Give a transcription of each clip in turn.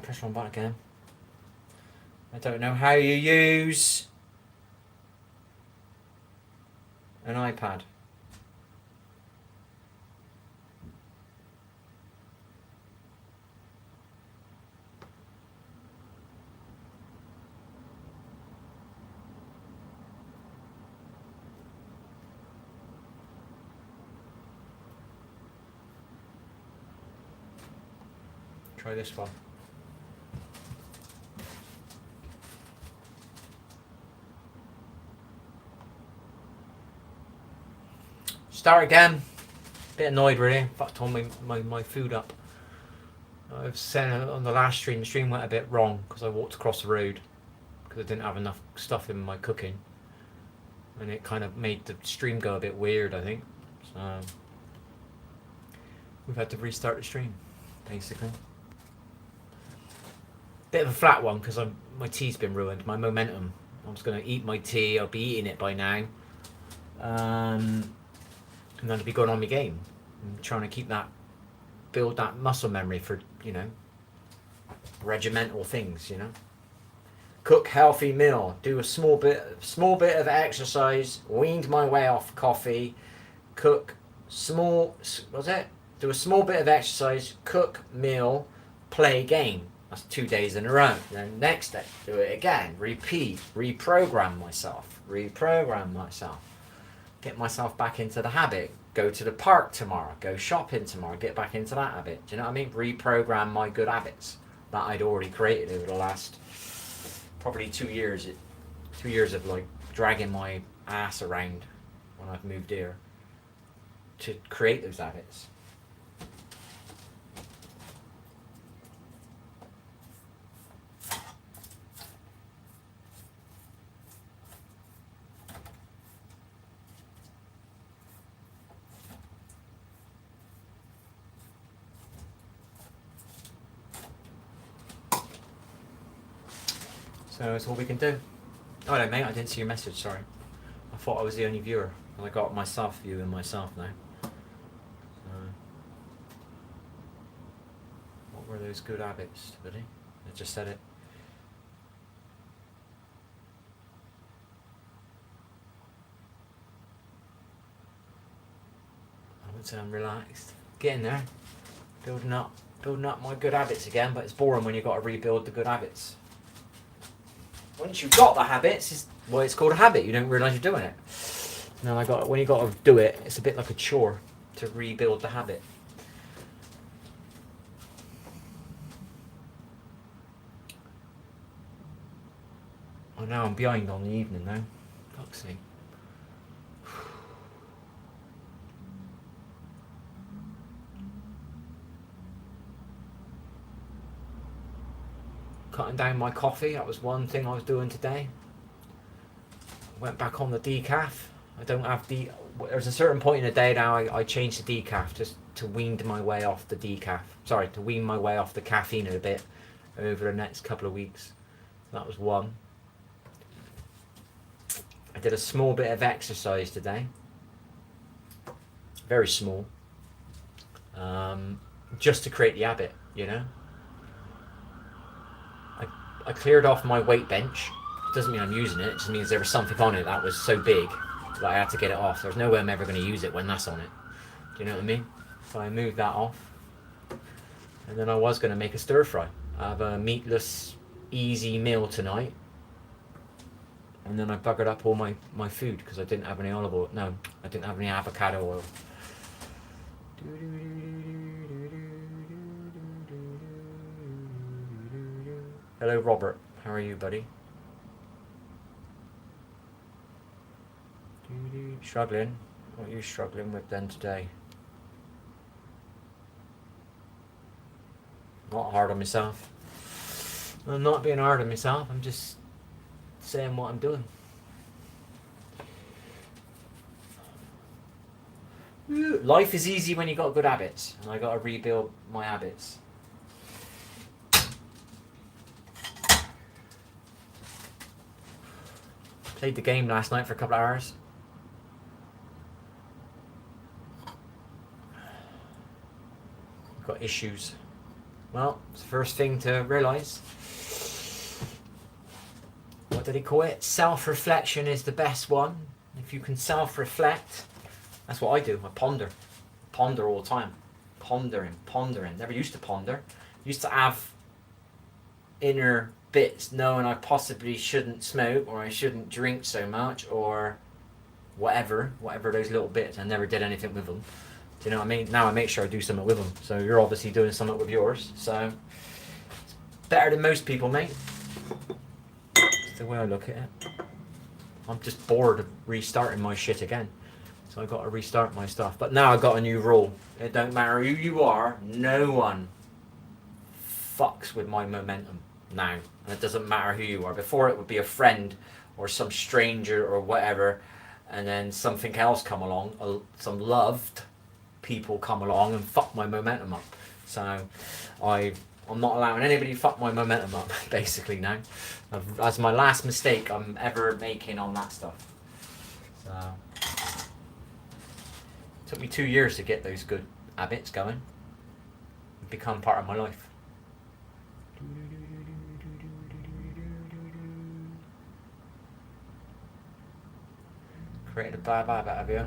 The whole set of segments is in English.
press one button again. I don't know how you use an iPad. Try this one. Start again. Bit annoyed really. Fucked all my food up. I've said on the last stream, the stream went a bit wrong because I walked across the road because I didn't have enough stuff in my cooking, and it kind of made the stream go a bit weird, I think. So we've had to restart the stream, basically. Bit of a flat one because my tea's been ruined. My momentum. I was going to eat my tea. I'll be eating it by now. And then I'll be going on my game. I'm trying to keep that, build that muscle memory for, you know, regimental things, you know. Cook healthy meal. Do a small bit of exercise. Weaned my way off coffee. Cook small. What's it? Do a small bit of exercise. Cook meal. Play game. That's 2 days in a row. Then next day, do it again. Repeat. Reprogram myself. Get myself back into the habit. Go to the park tomorrow. Go shopping tomorrow. Get back into that habit. Do you know what I mean? Reprogram my good habits that I'd already created over the last probably 2 years. 2 years of like dragging my ass around when I've moved here to create those habits. So that's all we can do. Oh no, mate, I didn't see your message, sorry. I thought I was the only viewer. I got myself viewing myself now. What were those good habits, buddy? I just said it. I would say I'm relaxed. Getting there. Building up my good habits again, but it's boring when you've got to rebuild the good habits. Once you've got the habits, it's called a habit. You don't realise you're doing it. Now when you got to do it, it's a bit like a chore to rebuild the habit. Oh, now I'm behind on the evening now. Fuck's sake. Cutting down my coffee, that was one thing I was doing today. Went back on the decaf. I don't have there's a certain point in the day now I changed the decaf just to wean my way off the decaf. Sorry, to wean my way off the caffeine a bit over the next couple of weeks. That was one. I did a small bit of exercise today. Very small. Just to create the habit, you know. I cleared off my weight bench. Doesn't mean I'm using it. It just means there was something on it that was so big that I had to get it off. There's no way I'm ever going to use it when that's on it. Do you know what I mean? So I moved that off. And then I was going to make a stir fry. I have a meatless, easy meal tonight. And then I buggered up all my food because I didn't have any olive oil. No, I didn't have any avocado oil. Hello, Robert. How are you, buddy? Struggling? What are you struggling with then today? Not hard on myself. I'm not being hard on myself. I'm just saying what I'm doing. Life is easy when you got good habits, and I got to rebuild my habits. Played the game last night for a couple of hours. Got issues Well, it's the first thing to realise. What did he call it? Self-reflection is the best one. If you can self-reflect, that's what I do. I ponder. Ponder all the time. Pondering. Never used to ponder. Used to have inner bits knowing I possibly shouldn't smoke or I shouldn't drink so much or whatever those little bits. I never did anything with them. Do you know what I mean? Now I make sure I do something with them. So you're obviously doing something with yours. So it's better than most people, mate. That's the way I look at it. I'm just bored of restarting my shit again. So I got to restart my stuff. But now I got a new rule. It don't matter who you are, no one fucks with my momentum now. And it doesn't matter who you are. Before it would be a friend or some stranger or whatever, and then something else come along, some loved people come along and fuck my momentum up. So I'm not allowing anybody to fuck my momentum up, basically now. That's my last mistake I'm ever making on that stuff. So it took me 2 years to get those good habits going and become part of my life. Created a bad habit, have you?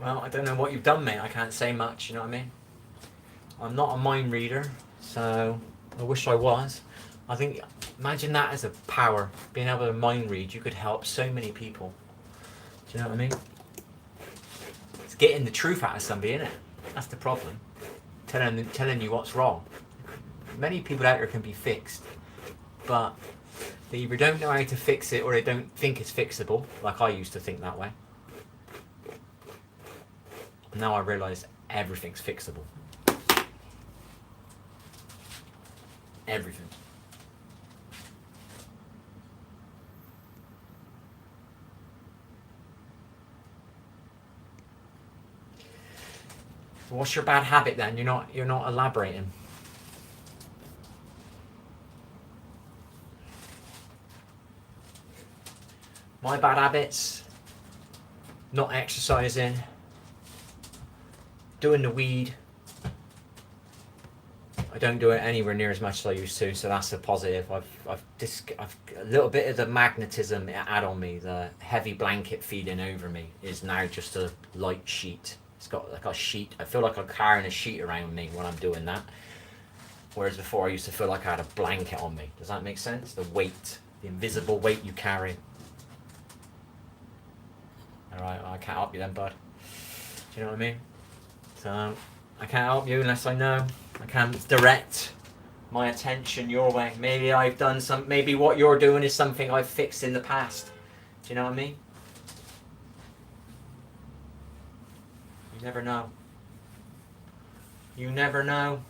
Well, I don't know what you've done, mate. I can't say much, you know what I mean? I'm not a mind reader, so I wish I was. I think, imagine that as a power, being able to mind read. You could help so many people. Do you know what I mean? It's getting the truth out of somebody, isn't it? That's the problem. Telling you what's wrong. Many people out there can be fixed, but they either don't know how to fix it or they don't think it's fixable, like I used to think that way. Now I realise everything's fixable. Everything. What's your bad habit then? You're not elaborating. My bad habits: not exercising, doing the weed. I don't do it anywhere near as much as I used to, so that's a positive. I've a little bit of the magnetism it had on me, the heavy blanket feeding over me, is now just a light sheet. It's got like a sheet. I feel like I'm carrying a sheet around me when I'm doing that. Whereas before I used to feel like I had a blanket on me. Does that make sense? The weight, the invisible weight you carry. Alright, I can't help you then, bud. Do you know what I mean? So I can't help you unless I know. I can't direct my attention your way. Maybe I've done some, maybe what you're doing is something I've fixed in the past. Do you know what I mean? You never know. You never know.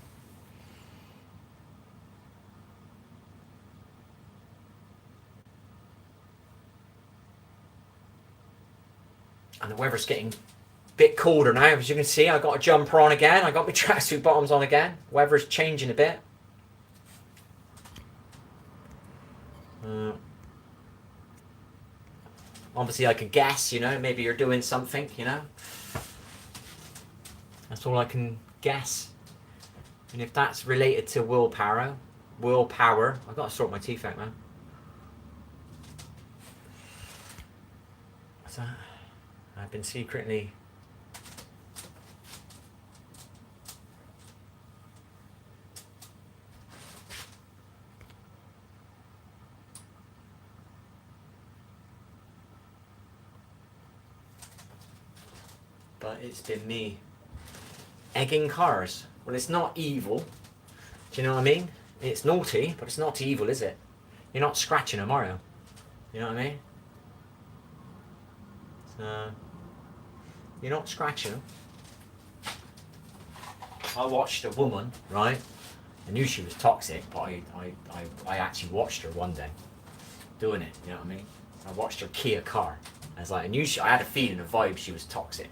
And the weather's getting a bit colder now, as you can see. I got a jumper on again. I got my tracksuit bottoms on again. Weather's changing a bit. Obviously I could guess, you know, maybe you're doing something, you know. That's all I can guess. And if that's related to willpower, I've got to sort my teeth out, man. What's that? I've been secretly... But it's been me egging cars. Well, it's not evil. Do you know what I mean? It's naughty, but it's not evil, is it? You're not scratching them, are you? You know what I mean? So, you're not scratching them. I watched a woman, right? I knew she was toxic, but I actually watched her one day doing it. You know what I mean? I watched her key a car. I was like, I had a feeling, a vibe she was toxic.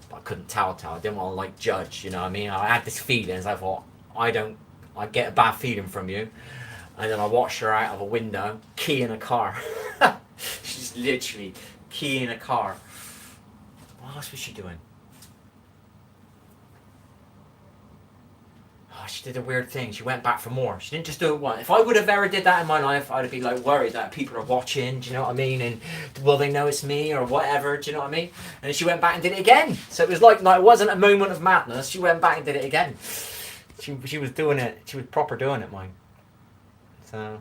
But I couldn't tell. I didn't want to like judge, you know what I mean? I had this feeling, as I thought, I get a bad feeling from you. And then I watched her out of a window, keying a car. She's literally keying a car. What else was she doing? Oh, she did a weird thing. She went back for more. She didn't just do it once. If I would have ever did that in my life, I'd be like worried that people are watching. Do you know what I mean? And will they know it's me or whatever? Do you know what I mean? And she went back and did it again. So it was like, no, it wasn't a moment of madness. She went back and did it again. She was doing it. She was proper doing it, mine. So,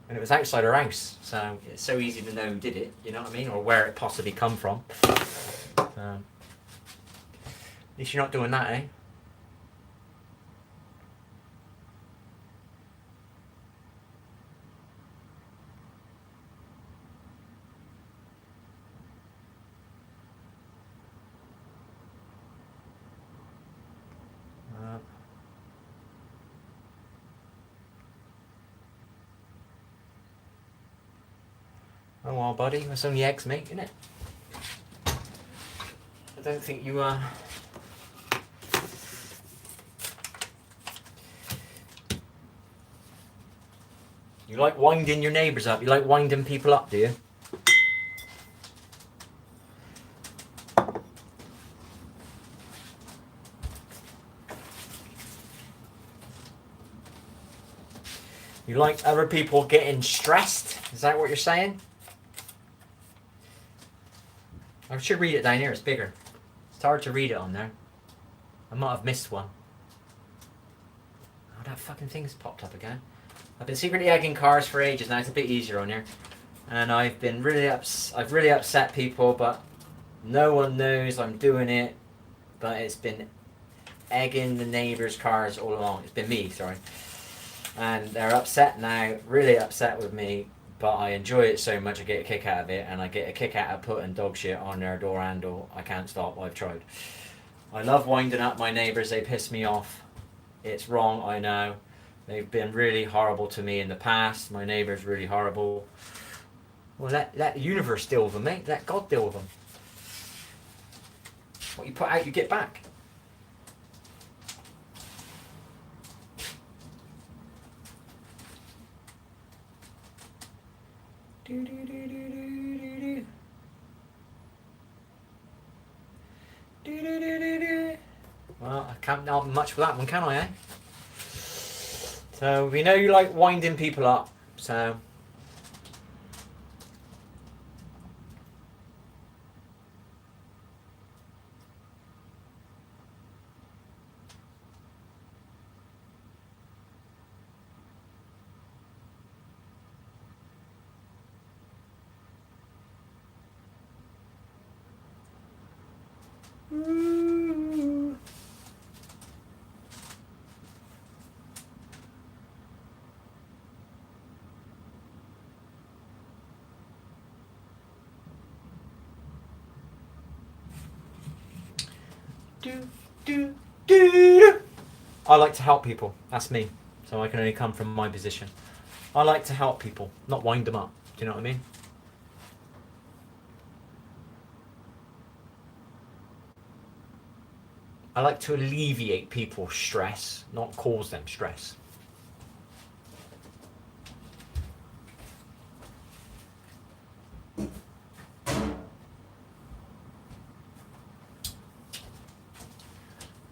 and it was outside her house. So it's so easy to know who did it. You know what I mean? Or where it possibly come from. At least you're not doing that, eh? Oh well, buddy, it's only eggs, mate, isn't it? I don't think you you like winding your neighbours up. You like winding people up, do you? You like other people getting stressed? Is that what you're saying? I should read it down here. It's bigger. It's hard to read it on there. I might have missed one. Oh, that fucking thing's popped up again. I've been secretly egging cars for ages now. It's a bit easier on here, and I've been really I've really upset people, but no one knows I'm doing it. But it's been egging the neighbours' cars all along. It's been me, sorry, and they're upset now. Really upset with me. But I enjoy it so much, I get a kick out of it, and I get a kick out of putting dog shit on their door handle. I can't stop, I've tried. I love winding up my neighbours, they piss me off. It's wrong, I know. They've been really horrible to me in the past. My neighbour's really horrible. Well, let the universe deal with them, mate. Let God deal with them. What you put out, you get back. Well, I can't help much for that one, can I, eh? So, we know you like winding people up, so... I like to help people. That's me. So I can only come from my position. I like to help people, not wind them up. Do you know what I mean? I like to alleviate people's stress, not cause them stress.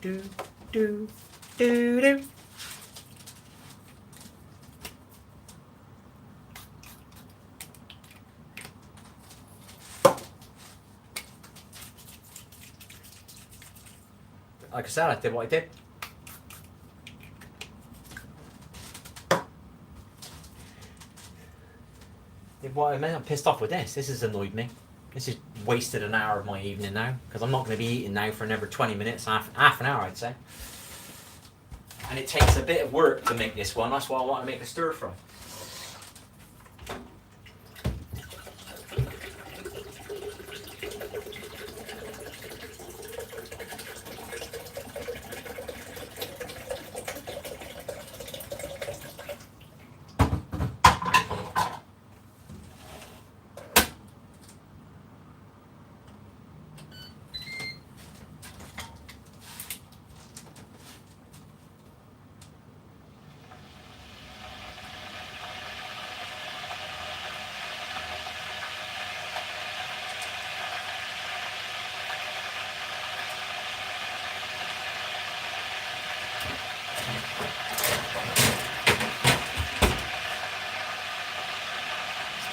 Do, do, do, do. Like I said, I did what I did. I'm pissed off with this. This has annoyed me. This has wasted an hour of my evening now, because I'm not going to be eating now for another 20 minutes, half an hour I'd say. And it takes a bit of work to make this one. That's why I want to make a stir fry.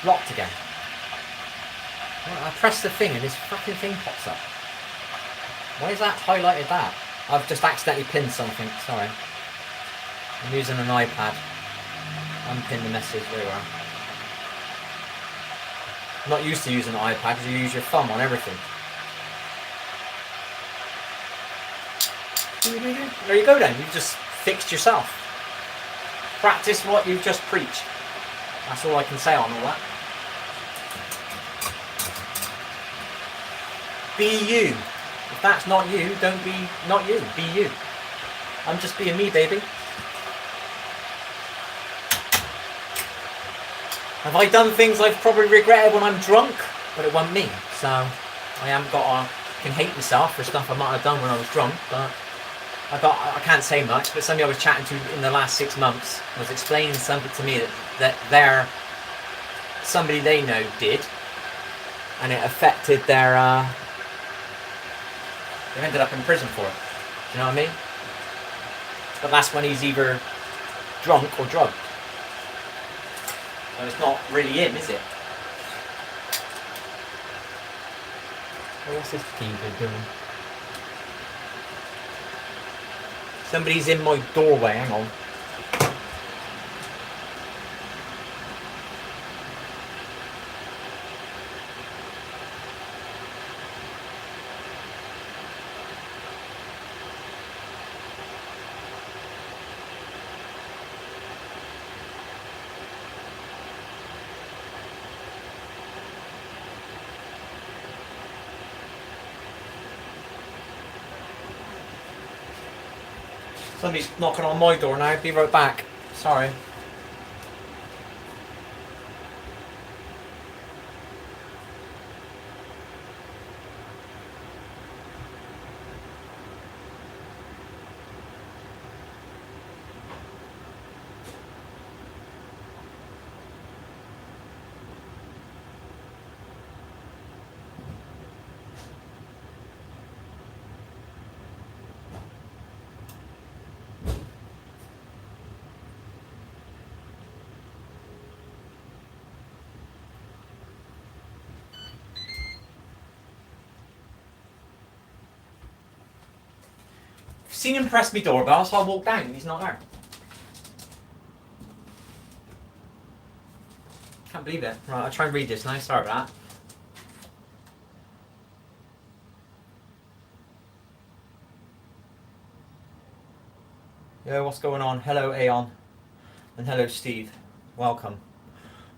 Locked again. Well, I press the thing and this fucking thing pops up. Why is that highlighted that? I've just accidentally pinned something, sorry. I'm using an iPad. Unpin the message, there you are. I'm not used to using an iPad because you use your thumb on everything. There you go then, you've just fixed yourself. Practice what you've just preached. That's all I can say on all that. Be you. If that's not you, don't be not you. Be you. I'm just being me, baby. Have I done things I've probably regretted when I'm drunk? But it wasn't me. So I haven't got can hate myself for stuff I might have done when I was drunk, but I can't say much, but somebody I was chatting to in the last 6 months was explaining something to me that somebody they know did, and it affected their, they ended up in prison for it. Do you know what I mean? But that's when he's either drunk or drugged. So it's not really him, is it? What's this keyboard doing? Somebody's in my doorway, hang on. Somebody's knocking on my door now. Be right back. Sorry. Seen him press me doorbell, so I walked down and he's not there. Can't believe it. Right, I'll try and read this now. Sorry about that. Yo, what's going on? Hello, Aeon. And hello, Steve. Welcome.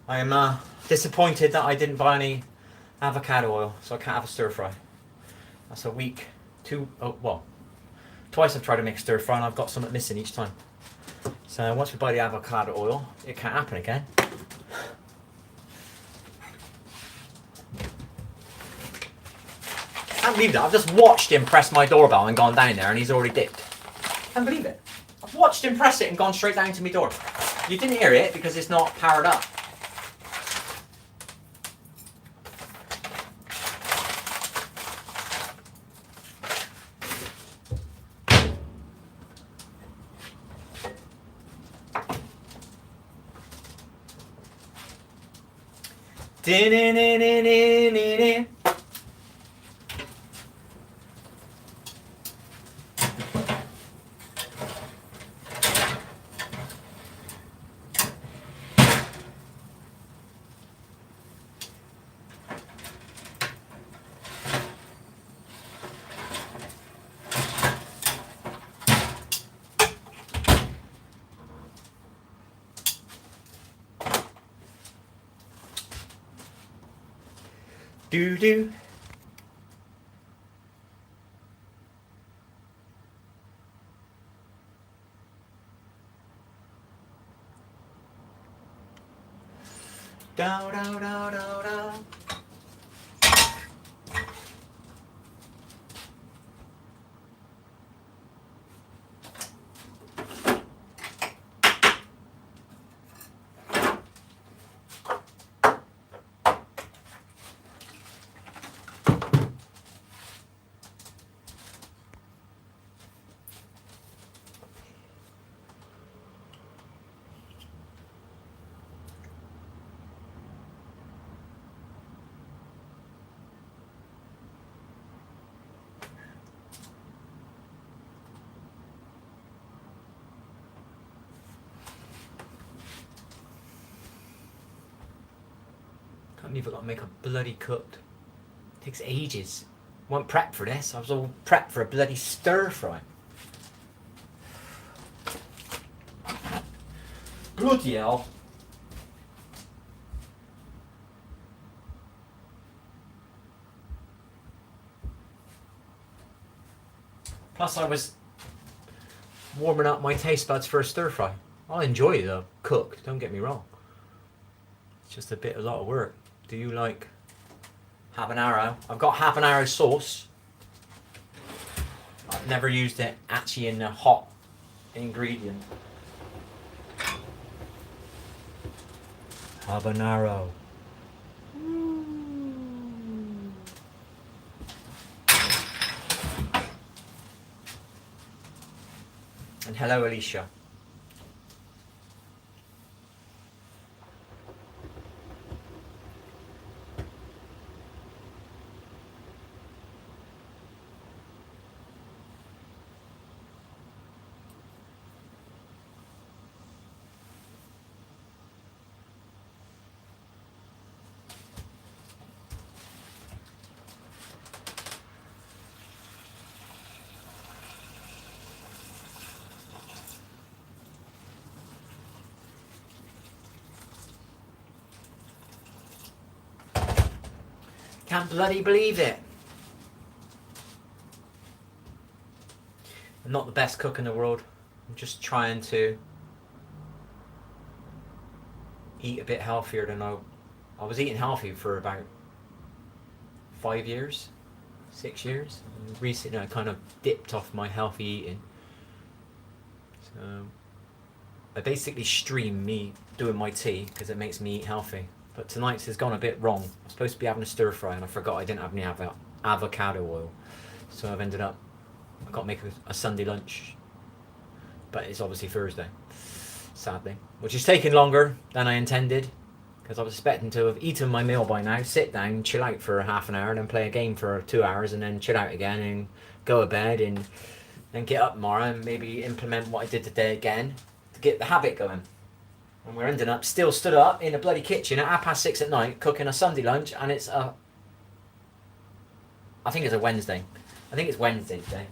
I am disappointed that I didn't buy any avocado oil, so I can't have a stir fry. That's a week. Twice I've tried to make stir fry and I've got something missing each time. So once we buy the avocado oil, it can't happen again. I can't believe that. I've just watched him press my doorbell and gone down there and he's already dipped. I can't believe it. I've watched him press it and gone straight down to my door. You didn't hear it because it's not powered up. Do do. Da da da da da. I've even got to make a bloody cooked. It takes ages. I wasn't prepped for this. I was all prepped for a bloody stir fry. Bloody hell. Plus I was warming up my taste buds for a stir fry. I enjoy it though, cooked, don't get me wrong. It's just a lot of work. Do you like habanero? I've got habanero sauce. I've never used it actually in a hot ingredient. Habanero. And hello, Alicia. Can't bloody believe it. I'm not the best cook in the world. I'm just trying to eat a bit healthier than I was eating healthy for about 5 years, 6 years. And recently I kind of dipped off my healthy eating. So I basically stream me doing my tea because it makes me eat healthy. But tonight's has gone a bit wrong. I'm supposed to be having a stir fry and I forgot I didn't have any avocado oil. So I've got to make a Sunday lunch. But it's obviously Thursday, sadly. Which is taking longer than I intended. Because I was expecting to have eaten my meal by now, sit down, chill out for half an hour, and then play a game for 2 hours, and then chill out again, and go to bed, and then get up tomorrow, and maybe implement what I did today again, to get the habit going. And we're ending up still stood up in the bloody kitchen at 6:30 at night, cooking a Sunday lunch, and I think it's a Wednesday. I think it's Wednesday today.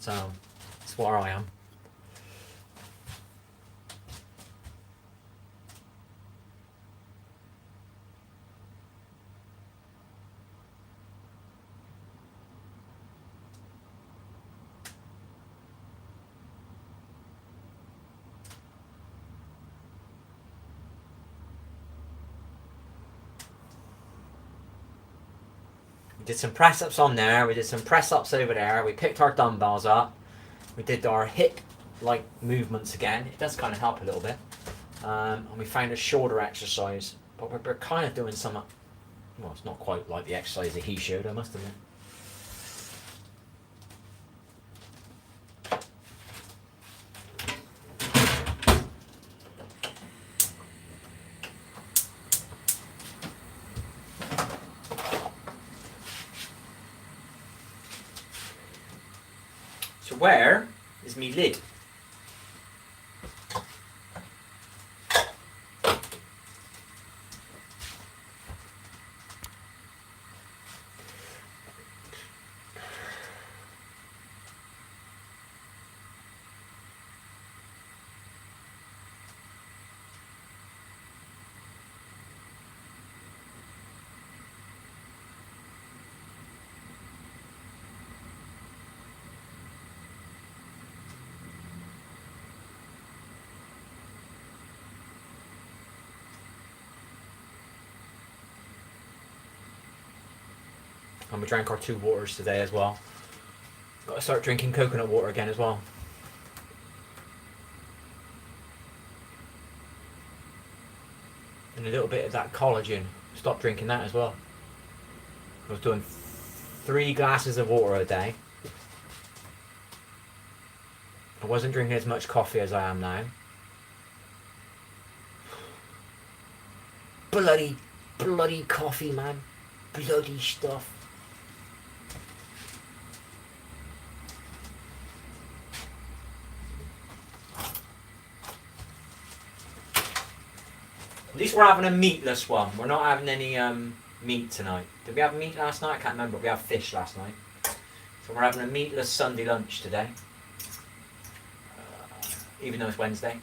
So, that's where I am. We did some press ups on there, we did some press ups over there, we picked our dumbbells up, we did our hip like movements again. It does kind of help a little bit. And we found a shoulder exercise, but we're kind of doing some, well, it's not quite like the exercise that he showed, I must admit. So where is me lid? And we drank our 2 waters today as well. Got to start drinking coconut water again as well. And a little bit of that collagen. Stop drinking that as well. I was doing 3 glasses of water a day. I wasn't drinking as much coffee as I am now. Bloody coffee, man. Bloody stuff. At least we're having a meatless one. We're not having any meat tonight. Did we have meat last night? I can't remember. We had fish last night. So we're having a meatless Sunday lunch today. Even though it's Wednesday.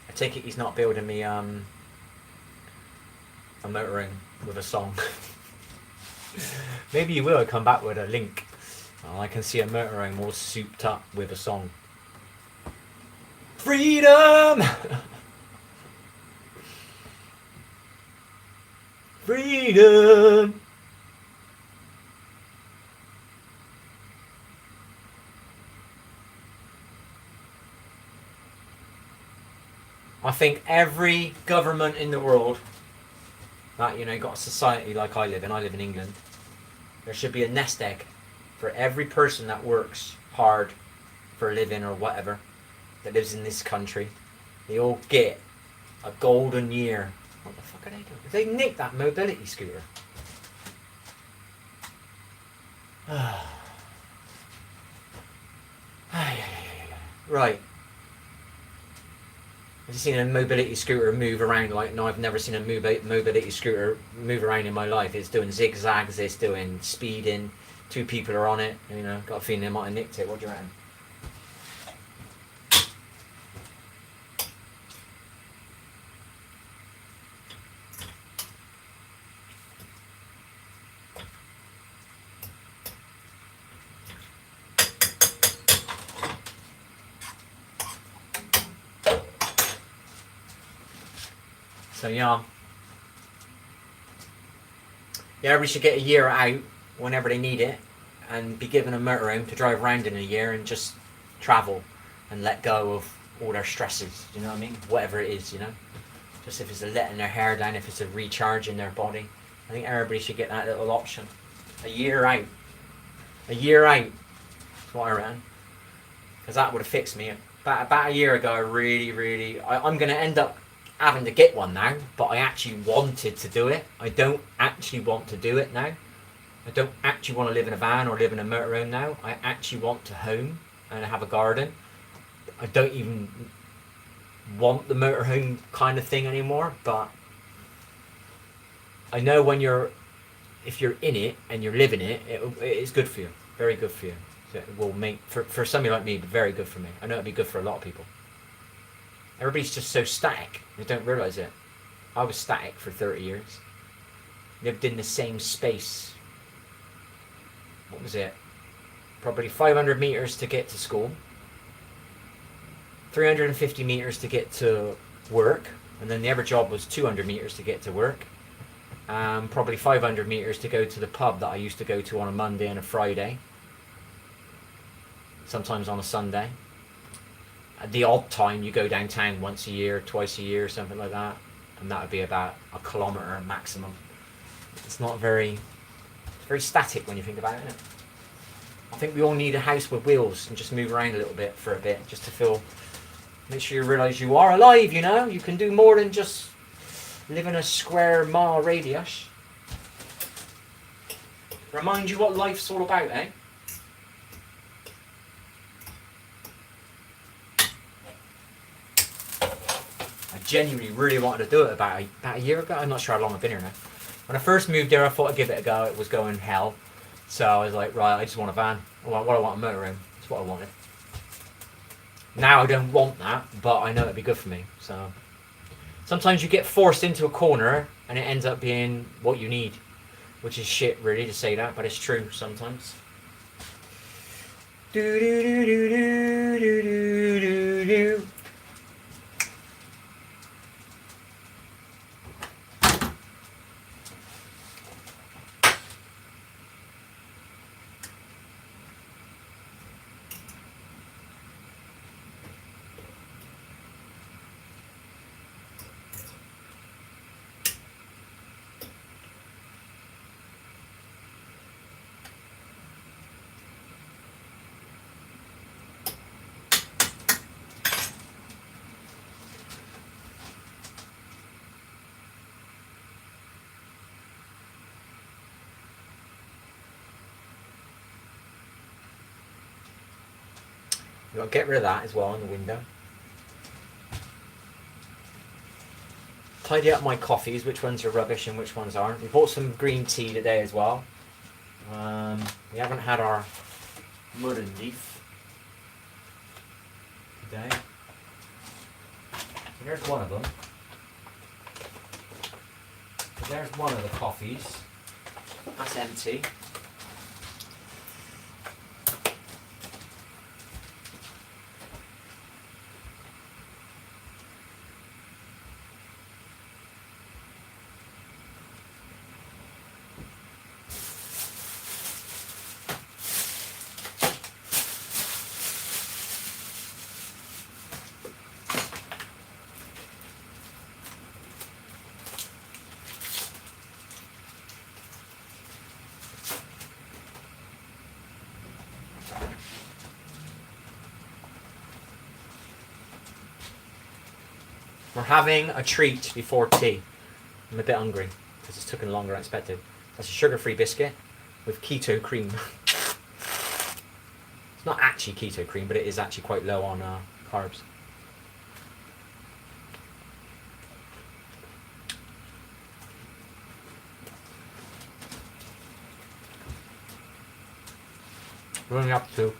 I take it he's not building me a motoring with a song. Maybe you will come back with a link. Oh, I can see a motoring all souped up with a song. Freedom! Freedom! I think every government in the world that, got a society like I live in England, there should be a nest egg for every person that works hard for a living or whatever, that lives in this country. They all get a golden year. What the fuck are they doing? They nicked that mobility scooter. Right. I've seen a mobility scooter move around like no, I've never seen a mobility scooter move around in my life. It's doing zigzags, it's doing speeding. 2 people are on it. Got a feeling they might have nicked it. What do you reckon? So yeah, everybody should get a year out whenever they need it and be given a motorhome to drive around in a year and just travel and let go of all their stresses, you know what I mean? Whatever it is, Just if it's a letting their hair down, if it's a recharging their body. I think everybody should get that little option. A year out. A year out. That's what I ran. Because that would have fixed me. About a year ago, I'm going to end up having to get one now, but I actually wanted to do it. I don't actually want to do it now. I don't actually want to live in a van or live in a motorhome now. I actually want to home and have a garden. I don't even want the motorhome kind of thing anymore, but I know if you're in it and you're living it, it is good for you. Very good for you. So it will make, for somebody like me, very good for me. I know it'd be good for a lot of people. Everybody's just so static. They don't realise it. I was static for 30 years. Lived in the same space. What was it? Probably 500 metres to get to school. 350 metres to get to work. And then the other job was 200 metres to get to work. Probably 500 metres to go to the pub that I used to go to on a Monday and a Friday. Sometimes on a Sunday. At the odd time you go downtown once a year, twice a year, something like that, and that would be about a kilometre maximum. It's not very static when you think about it, isn't it? I think we all need a house with wheels and just move around a little bit for a bit, just to make sure you realise you are alive, you can do more than just live in a square mile radius. Remind you what life's all about, eh? Genuinely really wanted to do it about a year ago. I'm not sure how long I've been here now. When I first moved here, I thought I'd give it a go. It was going hell. So I was like, right, I just want a van. I want a motorhome. That's what I wanted. Now I don't want that, but I know it'd be good for me. So sometimes you get forced into a corner and it ends up being what you need. Which is shit really to say that, but it's true sometimes. Do do do do do do do do do. You've got to get rid of that as well in the window. Tidy up my coffees, which ones are rubbish and which ones aren't. We bought some green tea today as well. We haven't had our mud and leaf today. So there's one of them. So there's one of the coffees. That's empty. We're having a treat before tea. I'm a bit hungry because it's taken longer than expected. That's a sugar-free biscuit with keto cream. It's not actually keto cream, but it is actually quite low on carbs. We're only up to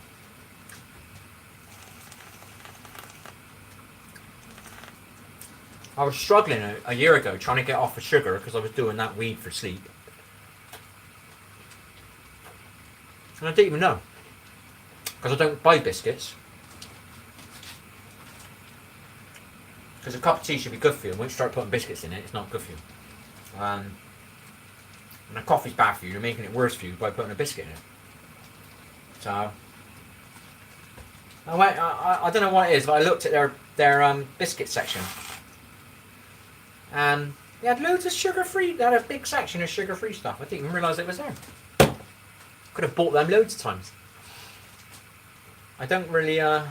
I was struggling a year ago trying to get off of sugar because I was doing that weed for sleep. And I didn't even know. Because I don't buy biscuits. Because a cup of tea should be good for you. And once you start putting biscuits in it, it's not good for you. And a coffee's bad for you. You're making it worse for you by putting a biscuit in it. So I don't know what it is, but I looked at their biscuit section. They had loads of sugar-free. They had a big section of sugar-free stuff. I didn't even realise it was there. Could have bought them loads of times. I don't really, how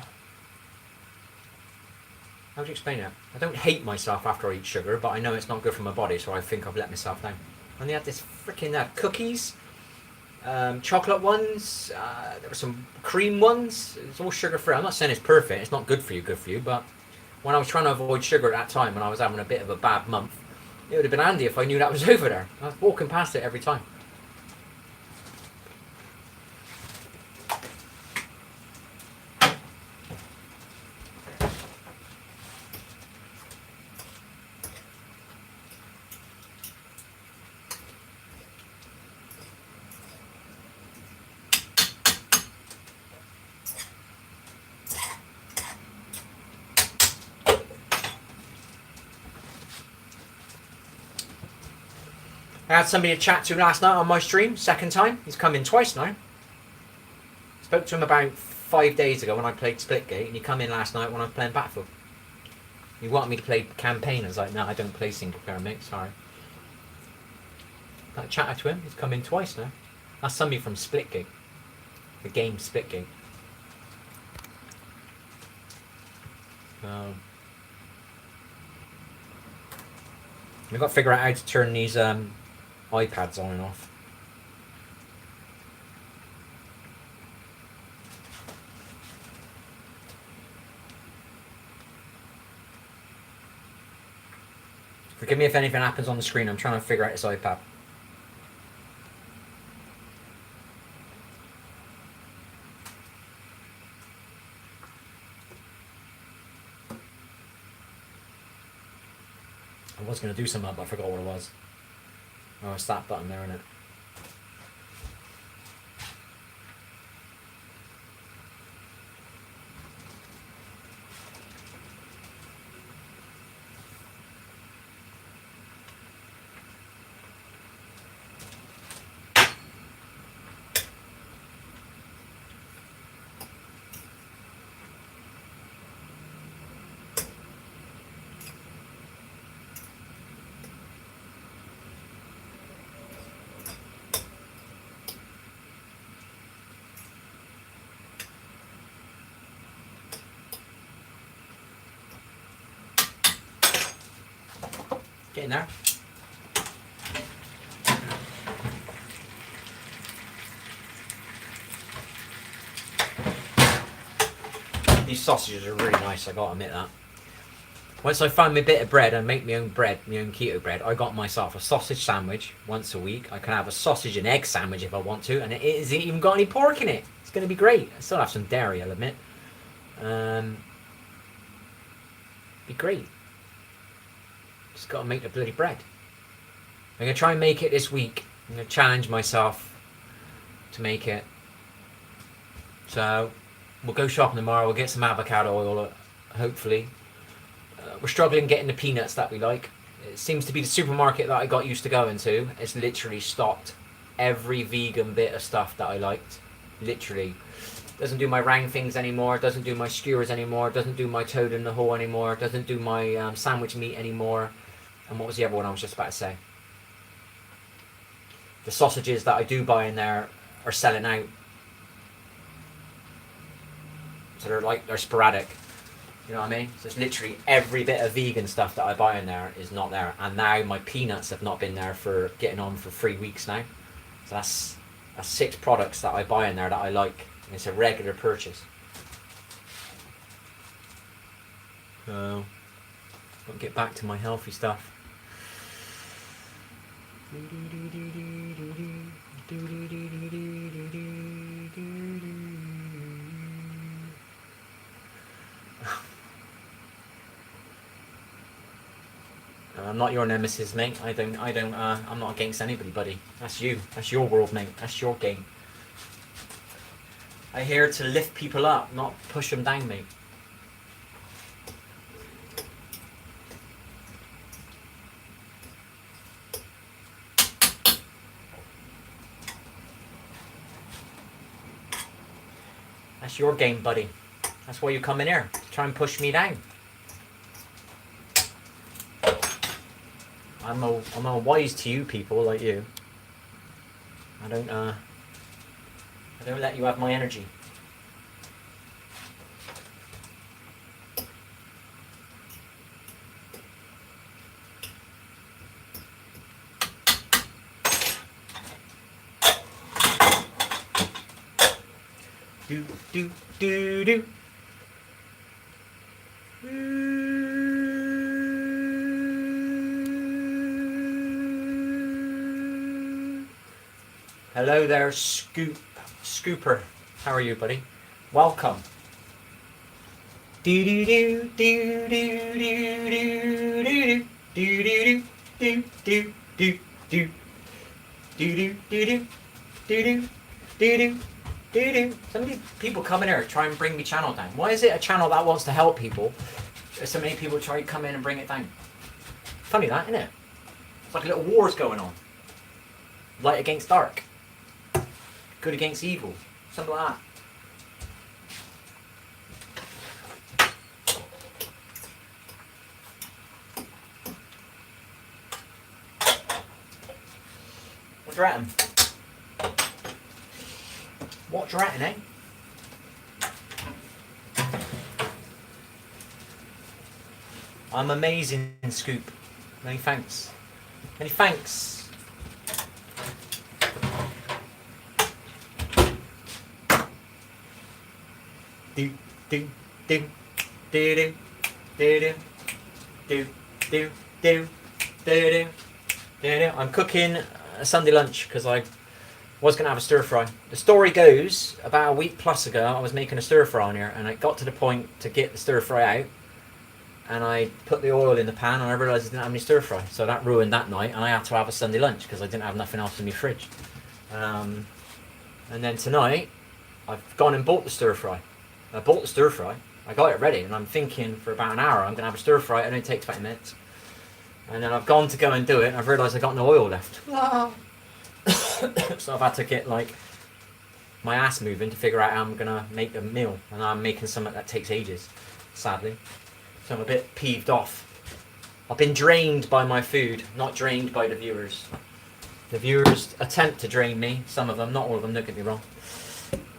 do you explain it? I don't hate myself after I eat sugar, but I know it's not good for my body, so I think I've let myself down. And they had this freaking cookies, chocolate ones, there were some cream ones. It's all sugar-free. I'm not saying it's perfect. It's not good for you, but when I was trying to avoid sugar at that time, when I was having a bit of a bad month, it would have been handy if I knew that was over there. I was walking past it every time. I had somebody to chat to last night on my stream, second time. He's come in twice now. Spoke to him about 5 days ago when I played Splitgate, and he come in last night when I was playing Battlefield. He wanted me to play campaign. I was like, no, I don't play single player, mate, sorry. I chatted to him, he's come in twice now. That's somebody from Splitgate. The game Splitgate. We've got to figure out how to turn these iPads on and off. Forgive me if anything happens on the screen. I'm trying to figure out this iPad. I was going to do something, but I forgot what it was. Oh, it's that button there, isn't it? Getting there. sausages are really nice, I gotta admit that. Once I find my bit of bread and make my own bread, my own keto bread, I got myself a sausage sandwich once a week. I can have a sausage and egg sandwich if I want to, and it isn't even got any pork in it. It's going to be great. I still have some dairy, I'll admit. Be great. Just got to make the bloody bread. I'm going to try and make it this week. I'm going to challenge myself to make it. So we'll go shopping tomorrow. We'll get some avocado oil, hopefully. We're struggling getting the peanuts that we like. It seems to be the supermarket that I got used to going to. It's literally stopped every vegan bit of stuff that I liked. Literally. Doesn't do my round things anymore. Doesn't do my skewers anymore. Doesn't do my toad in the hole anymore. Doesn't do my sandwich meat anymore. And what was the other one I was just about to say? The sausages that I do buy in there are selling out. So they're sporadic. You know what I mean? So it's literally every bit of vegan stuff that I buy in there is not there. And now my peanuts have not been there for getting on for 3 weeks now. So that's 6 products that I buy in there that I like. And it's a regular purchase. So I'll get back to my healthy stuff. I'm not your nemesis, mate. I'm not against anybody, buddy. That's you. That's your world, mate. That's your game. I'm here to lift people up, not push them down, mate. That's your game, buddy. That's why you come in here, to try and push me down. I'm a wise to you people like you. I don't let you have my energy. Do do do do. Hello there, Scooper. How are you, buddy? Welcome. Do do do do do do do do do do do do do do do do do. So many people come in here try and bring me channel down. Why is it a channel that wants to help people? So many people try to come in and bring it down. Funny that, isn't it? It's like a little war's going on. Light against dark. Good against evil. Something like that. What do you reckon? What do you reckon, eh? I'm amazing, Scoop. Many thanks. Many thanks. Do do do do do do do do do do. I'm cooking a Sunday lunch because I was going to have a stir fry. The story goes, about a week plus ago, I was making a stir fry on here, and it got to the point to get the stir fry out, and I put the oil in the pan, and I realised I didn't have any stir fry, so that ruined that night, and I had to have a Sunday lunch because I didn't have nothing else in my fridge. And then tonight, I've gone and bought the stir fry. I bought the stir fry, I got it ready, and I'm thinking for about an hour I'm going to have a stir fry. It only takes 20 minutes. And then I've gone to go and do it, and I've realised I've got no oil left. So I've had to get like my ass moving to figure out how I'm going to make a meal. And I'm making something that takes ages, sadly. So I'm a bit peeved off. I've been drained by my food, not drained by the viewers. The viewers attempt to drain me, some of them, not all of them, don't get me wrong.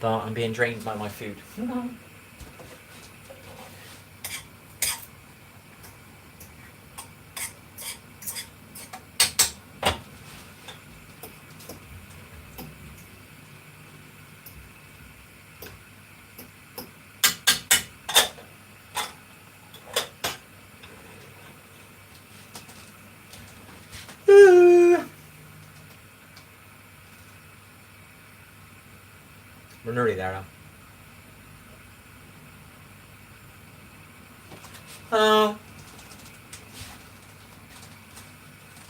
But I'm being drained by my food. We're nearly there now. Oh.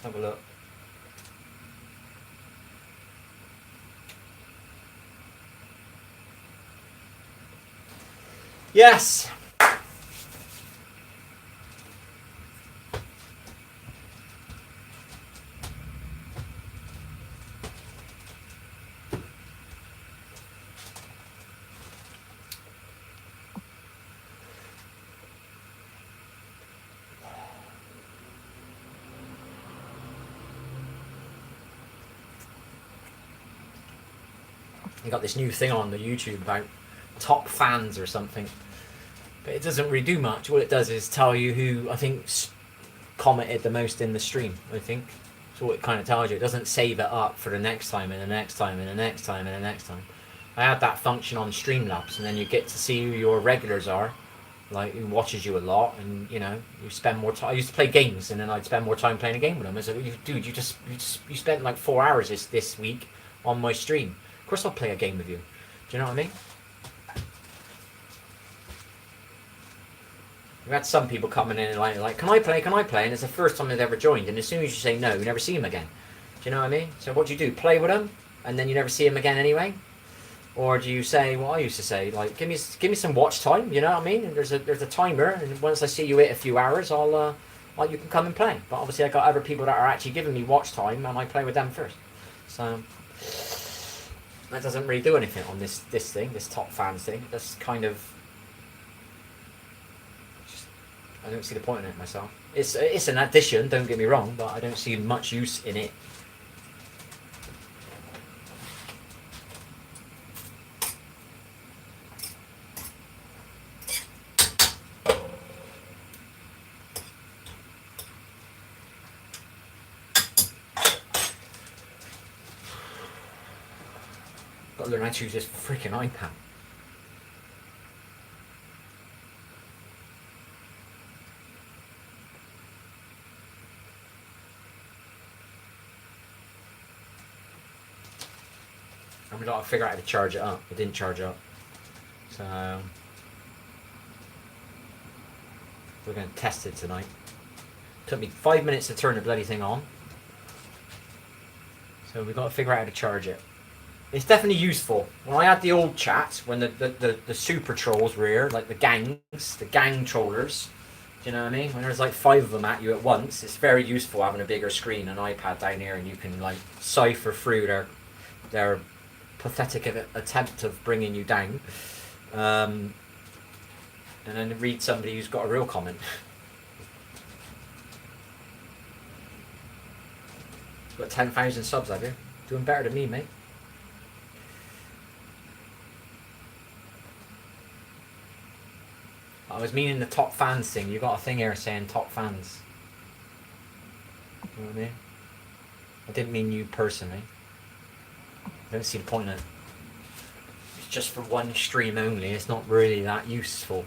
Have a look. Yes. You got this new thing on the YouTube about top fans or something, but it doesn't really do much. All it does is tell you who I think commented the most in the stream. I think that's all it kind of tells you. It doesn't save it up for the next time and the next time and the next time and the next time. I had that function on Streamlabs, and then you get to see who your regulars are, like who watches you a lot, and you know you spend more time. I used to play games, and then I'd spend more time playing a game with them. I said, "Dude, you spent like 4 hours this week on my stream. Of course I'll play a game with you." Do you know what I mean? We had some people coming in and like, can I play? And it's the first time they've ever joined. And as soon as you say no, you never see them again. Do you know what I mean? So what do you do? Play with them, and then you never see them again anyway? Or do you say what I used to say, like, give me some watch time? You know what I mean? And there's a timer, and once I see you hit a few hours, you can come and play. But obviously I got other people that are actually giving me watch time, and I play with them first. So that doesn't really do anything on this thing, this top fans thing. That's kind of, I don't see the point in it myself. It's an addition, don't get me wrong, but I don't see much use in it. Got to learn how to use this freaking iPad. And we got to figure out how to charge it up. It didn't charge up. So we're going to test it tonight. Took me 5 minutes to turn the bloody thing on. So we've got to figure out how to charge it. It's definitely useful. When I had the old chat, when the super trolls were here, like the gang trollers, do you know what I mean? When there's like 5 of them at you at once, it's very useful having a bigger screen, an iPad down here, and you can like cipher through their pathetic attempt of bringing you down, and then read somebody who's got a real comment. Got 10,000 subs, have you? Doing better than me, mate. I was meaning the top fans thing. You got a thing here saying top fans. You know what I mean? I didn't mean you personally. I don't see the point in it. It's just for one stream only. It's not really that useful.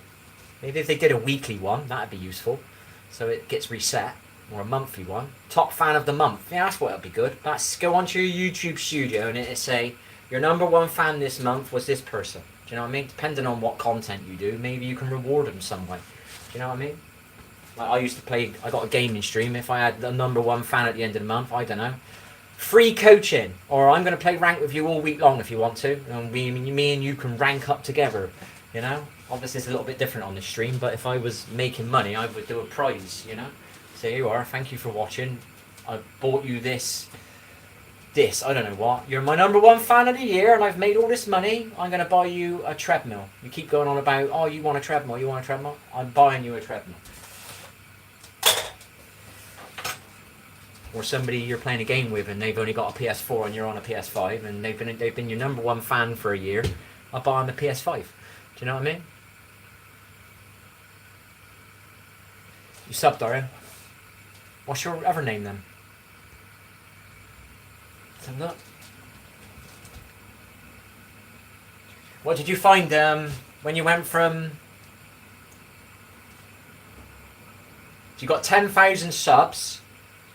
Maybe if they did a weekly one, that'd be useful. So it gets reset. Or a monthly one. Top fan of the month. Yeah, that's what would be good. That's go onto your YouTube studio and it'll say your #1 fan this month was this person. Do you know what I mean? Depending on what content you do, maybe you can reward them some way. Do you know what I mean? Like I used to play, I got a gaming stream. If I had the #1 fan at the end of the month, I don't know. Free coaching. Or I'm going to play rank with you all week long if you want to. And me and you can rank up together. You know? Obviously it's a little bit different on the stream, but if I was making money, I would do a prize, you know? So here you are, thank you for watching. I bought you this, I don't know what. You're my #1 fan of the year and I've made all this money. I'm going to buy you a treadmill. You keep going on about, oh, you want a treadmill, you want a treadmill? I'm buying you a treadmill. Or somebody you're playing a game with and they've only got a PS4 and you're on a PS5 and they've been your #1 fan for a year. I'll buy them a PS5. Do you know what I mean? You subbed, are you? What's your other name then? Let's have a look. What did you find when you went from... You got 10,000 subs.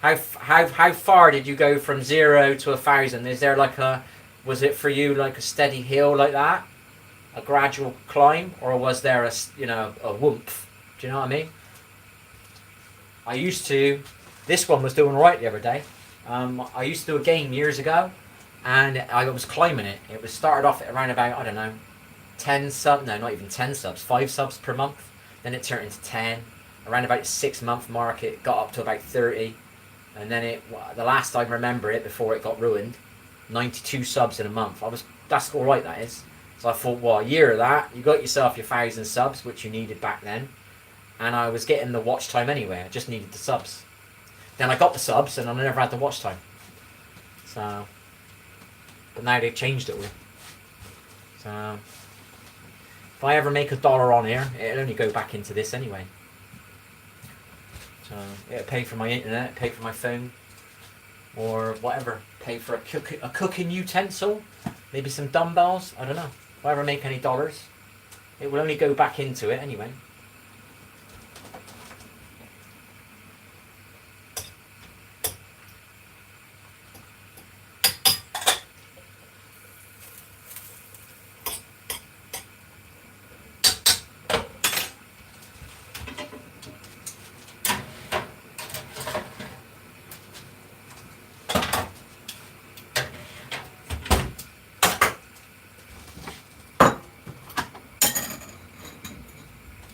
How far did you go from 0 to 1,000? Is there like a Was it for you like a steady hill like that, a gradual climb, or was there a whoomph? Do you know what I mean? I used to. This one was doing right the other day. I used to do a game years ago, and I was climbing it. It was started off at around about, I don't know, 10 subs. No, not even 10 subs. 5 subs per month. Then it turned into 10. Around about the 6-month mark, it got up to about 30, and then the last I remember it before it got ruined, 92 subs in a month. That's all right. That is. So I thought, well, a year of that, you got yourself your 1,000 subs, which you needed back then, and I was getting the watch time anyway. I just needed the subs. Then I got the subs, and I never had the watch time. So, but now they've changed it all. So, if I ever make $1 on here, it'll only go back into this anyway. So it'll pay for my internet, pay for my phone, or whatever. Pay for a cooking utensil, maybe some dumbbells. I don't know. If I ever make any dollars, it will only go back into it anyway.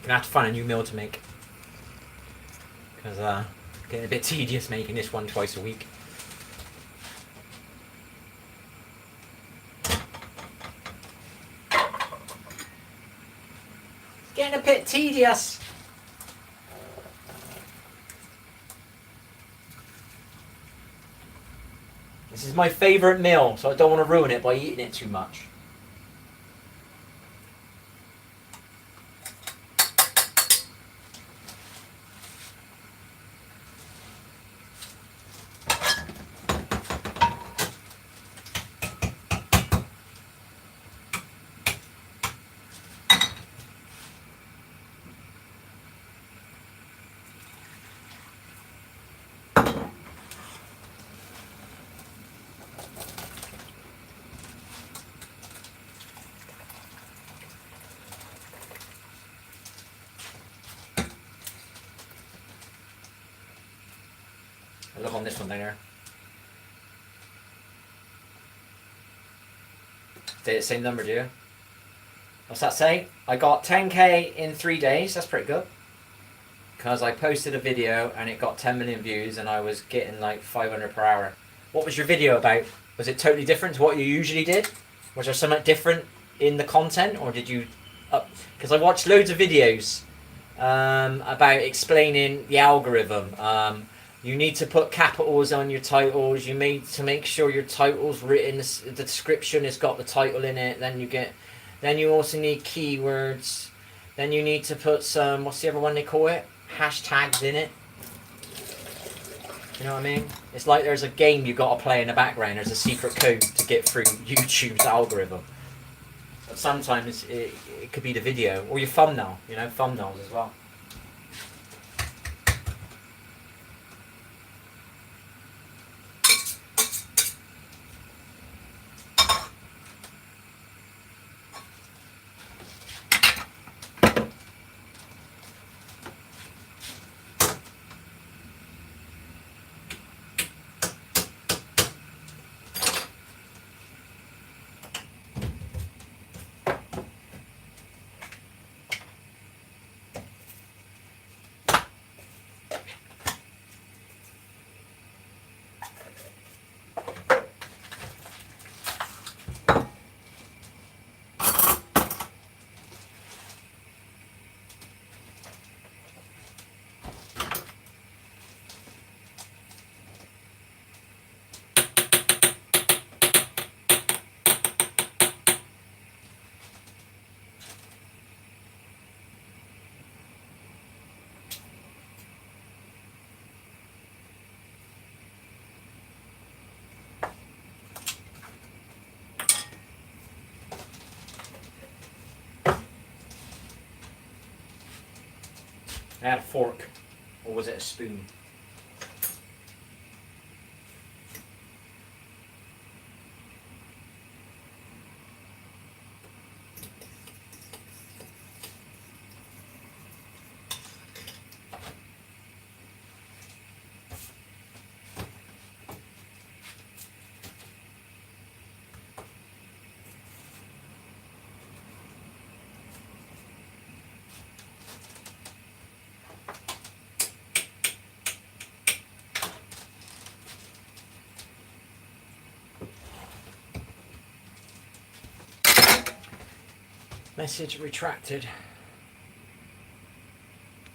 Gonna have to find a new meal to make, because getting a bit tedious making this one twice a week. Getting a bit tedious. This is my favourite meal, so I don't want to ruin it by eating it too much. Look on this one down here. Did it same number, do you? What's that say? I got 10k in 3 days. That's pretty good. Because I posted a video and it got 10 million views and I was getting like 500 per hour. What was your video about? Was it totally different to what you usually did? Was there something different in the content, or did you... Because I watched loads of videos about explaining the algorithm. You need to put capitals on your titles. You need to make sure your title's written. The description has got the title in it. Then you also need keywords. Then you need to put some, what's the other one they call it? Hashtags in it. You know what I mean? It's like there's a game you got to play in the background. There's a secret code to get through YouTube's algorithm. But sometimes it could be the video or your thumbnail. You know, thumbnails as well. I had a fork, or was it a spoon? Message retracted.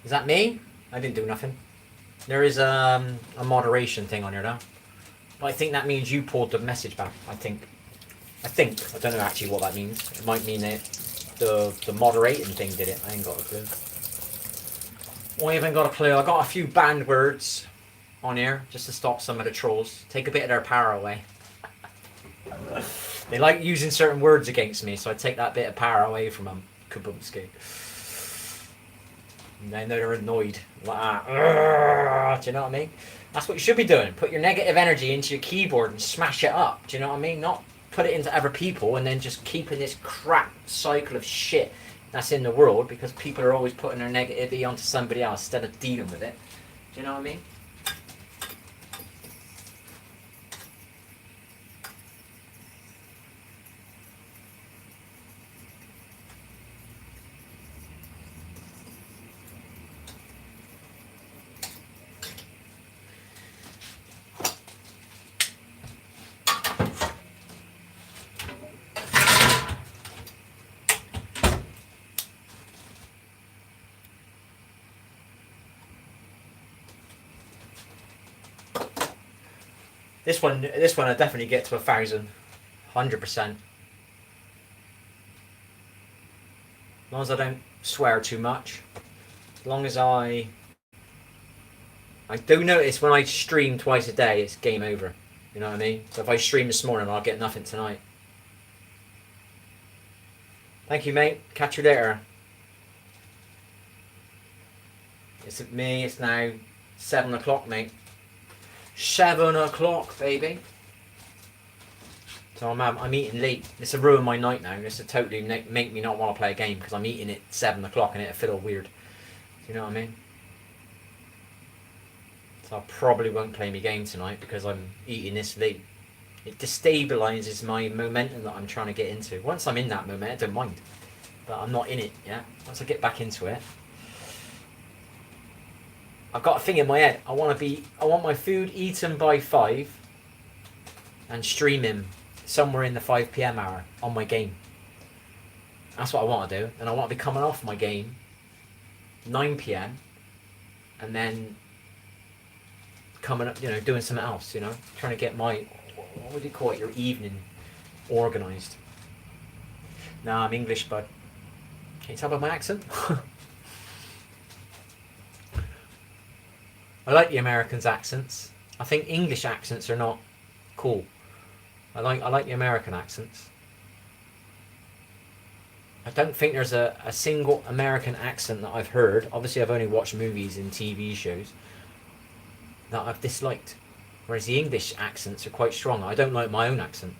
Is that me? I didn't do nothing. There is a moderation thing on here now. But I think that means you pulled the message back. I think. I don't know actually what that means. It might mean that the moderating thing did it. I ain't got a clue. I haven't got a clue. I got a few banned words on here just to stop some of the trolls. Take a bit of their power away. They like using certain words against me, so I take that bit of power away from them. Kabumski. And then they're annoyed. Like that. Do you know what I mean? That's what you should be doing. Put your negative energy into your keyboard and smash it up. Do you know what I mean? Not put it into other people and then just keeping this crap cycle of shit that's in the world because people are always putting their negativity onto somebody else instead of dealing with it. Do you know what I mean? This one I definitely get to 1,000, 100%. As long as I don't swear too much. As long as I do notice when I stream twice a day, it's game over. You know what I mean? So if I stream this morning, I'll get nothing tonight. Thank you, mate. Catch you later. It's me. It's now 7 o'clock, mate. 7 o'clock, baby. So I'm eating late. This will ruin my night now. This will totally make me not want to play a game because I'm eating at 7 o'clock and it'll feel all weird. Do you know what I mean? So I probably won't play my game tonight because I'm eating this late. It destabilises my momentum that I'm trying to get into. Once I'm in that moment, I don't mind. But I'm not in it yet. Once I get back into it, I've got a thing in my head. I want my food eaten by 5 and streaming somewhere in the 5 PM hour on my game. That's what I want to do. And I want to be coming off my game 9 PM and then coming up, doing something else, trying to get my, what do you call it, your evening organised. Nah, I'm English, bud. Can you tell by my accent? I like the Americans' accents. I think English accents are not cool. I like the American accents. I don't think there's a single American accent that I've heard. Obviously, I've only watched movies and TV shows that I've disliked. Whereas the English accents are quite strong. I don't like my own accent.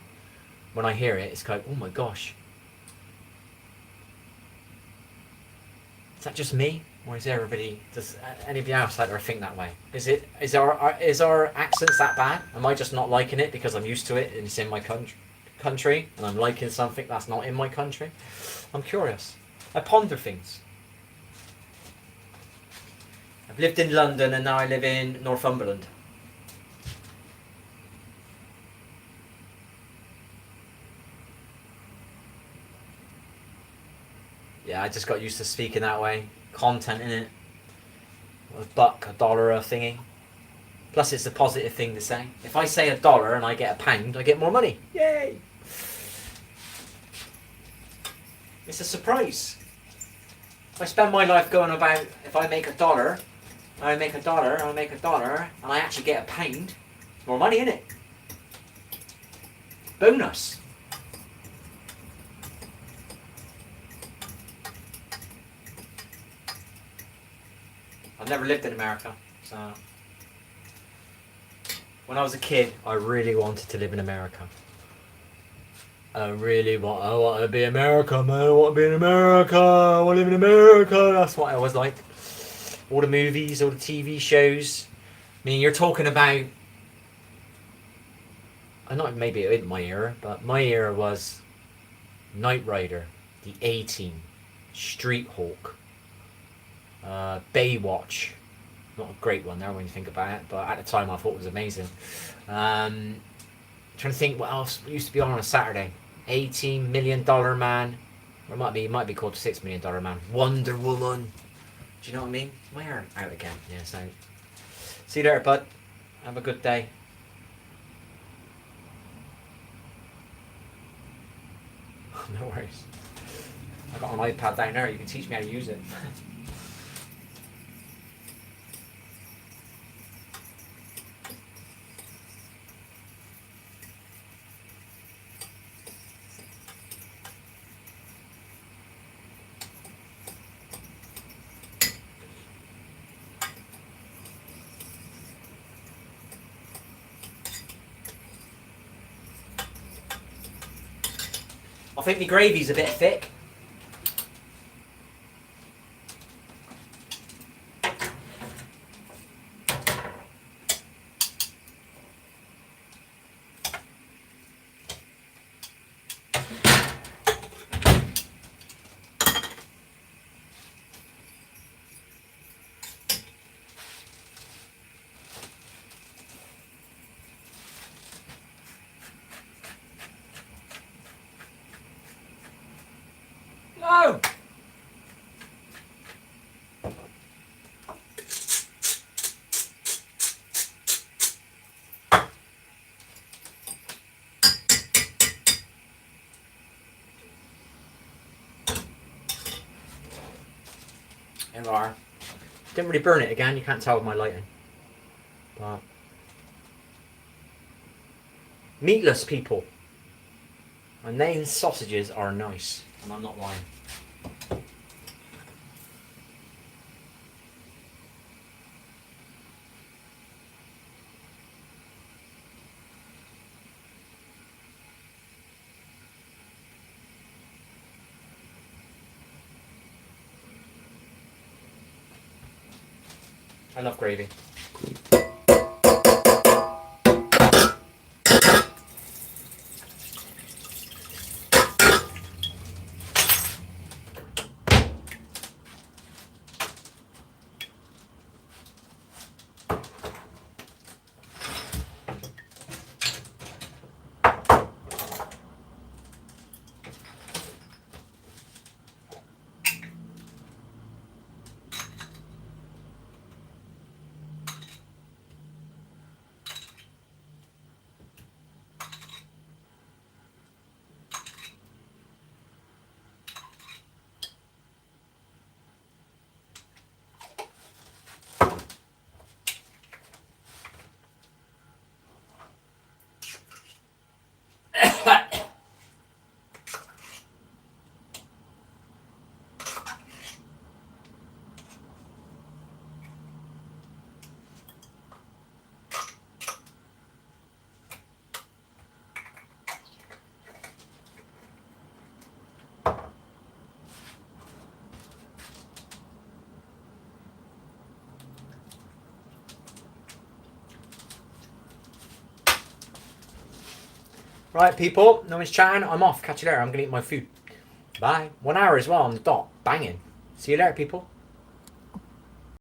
When I hear it, it's like, oh my gosh. Is that just me? Or is everybody, does anybody else out there think that way? Is our accents that bad? Am I just not liking it because I'm used to it and it's in my country and I'm liking something that's not in my country? I'm curious. I ponder things. I've lived in London and now I live in Northumberland. Yeah, I just got used to speaking that way. Content in it. $1, $1 a thingy. Plus it's a positive thing to say. If I say $1 and I get £1, I get more money. Yay! It's a surprise. If I spend my life going about, if I make $1, I make $1, I make $1, and I actually get £1, more money in it. Bonus. I've never lived in America, so when I was a kid, I really wanted to live in America. I want to be America, man. I want to be in America. I want to live in America. That's what I always liked. All the movies, all the TV shows. I mean, you're talking about, not maybe in my era, but my era was Knight Rider, the A-Team, Street Hawk, Baywatch. Not a great one there when you think about it, but at the time I thought it was amazing. Trying to think what else used to be on a Saturday. $18 Million Man, Or it might be called $6 Million Man. Wonder Woman. Do you know what I mean? My hair out again. Yeah, so. See you later, bud. Have a good day. No worries. I got an iPad down there. You can teach me how to use it. I think my gravy's a bit thick. No! There we are. Didn't really burn it again, you can't tell with my lighting. But meatless people. And they sausages are nice. And I'm not lying. I love gravy. Right, people, no one's chatting. I'm off. Catch you later. I'm going to eat my food. Bye. 1 hour as well on the dot. Banging. See you later, people.